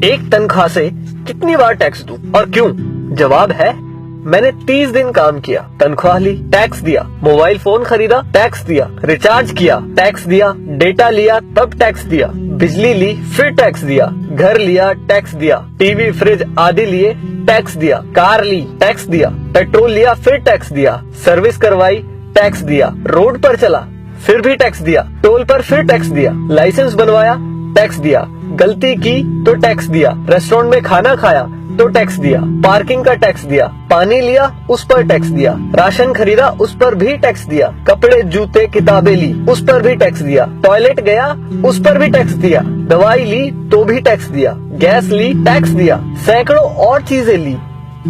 एक तनख्वाह से कितनी बार टैक्स दूं और क्यों? जवाब है, मैंने 30 दिन काम किया, तनख्वाह ली, टैक्स दिया, मोबाइल फोन खरीदा, टैक्स दिया, रिचार्ज किया, टैक्स दिया, डेटा लिया, तब टैक्स दिया, बिजली ली, फिर टैक्स दिया, घर लिया, टैक्स दिया, टीवी फ्रिज आदि लिए, टैक्स दिया, कार ली, टैक्स दिया, पेट्रोल लिया, फिर टैक्स दिया, सर्विस करवाई, टैक्स दिया, रोड पर चला, फिर भी टैक्स दिया, टोल पर फिर टैक्स दिया, लाइसेंस बनवाया, टैक्स दिया, गलती की तो टैक्स दिया, रेस्टोरेंट में खाना खाया तो टैक्स दिया, पार्किंग का टैक्स दिया, पानी लिया उस पर टैक्स दिया, राशन खरीदा उस पर भी टैक्स दिया, कपड़े जूते किताबें ली उस पर भी टैक्स दिया, टॉयलेट गया उस पर भी टैक्स दिया, दवाई ली तो भी टैक्स दिया, गैस ली टैक्स दिया, सैकड़ों और चीजें ली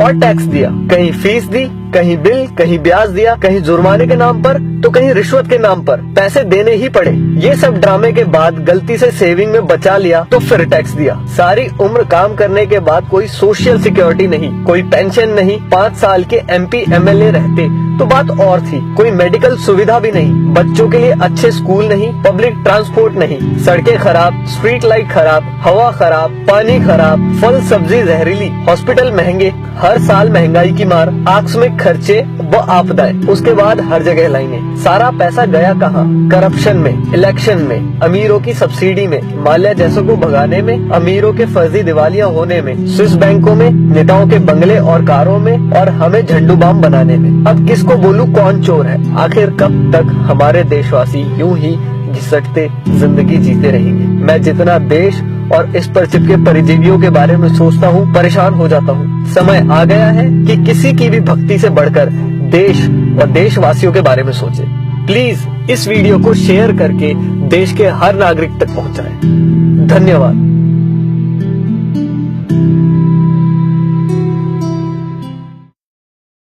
और टैक्स दिया, कहीं फीस दी, कहीं बिल, कहीं ब्याज दिया, कहीं जुर्माने के नाम पर तो कहीं रिश्वत के नाम पर पैसे देने ही पड़े। ये सब ड्रामे के बाद गलती से सेविंग में बचा लिया तो फिर टैक्स दिया। सारी उम्र काम करने के बाद कोई सोशल सिक्योरिटी नहीं, कोई पेंशन नहीं, 5 साल के MP MLA रहते तो बात और थी, कोई मेडिकल सुविधा भी नहीं, बच्चों के लिए अच्छे स्कूल नहीं, पब्लिक ट्रांसपोर्ट नहीं, सड़कें खराब, स्ट्रीट लाइट खराब, हवा खराब, पानी खराब, फल सब्जी जहरीली, हॉस्पिटल महंगे, हर साल महंगाई की मार, आकस्मिक खर्चे व आपदाएं, उसके बाद हर जगह लाइनें। सारा पैसा गया कहाँ? करप्शन में, इलेक्शन में, अमीरों की सब्सिडी में, माल्या जैसों को भगाने में, अमीरों के फर्जी दिवालिया होने में, स्विस बैंकों में, नेताओं के बंगले और कारों में और हमें झंडू बाम बनाने में। अब किसको बोलूं कौन चोर है? आखिर कब तक हमारे देशवासी यूं ही घिसटते जिंदगी जीते रहेंगे? मैं जितना देश और इस पर चिपके परिजीवियों के बारे में सोचता हूँ, परेशान हो जाता हूँ। समय आ गया है कि किसी की भी भक्ति से बढ़कर देश और देशवासियों के बारे में सोचे। प्लीज इस वीडियो को शेयर करके देश के हर नागरिक तक पहुंचाएं। धन्यवाद।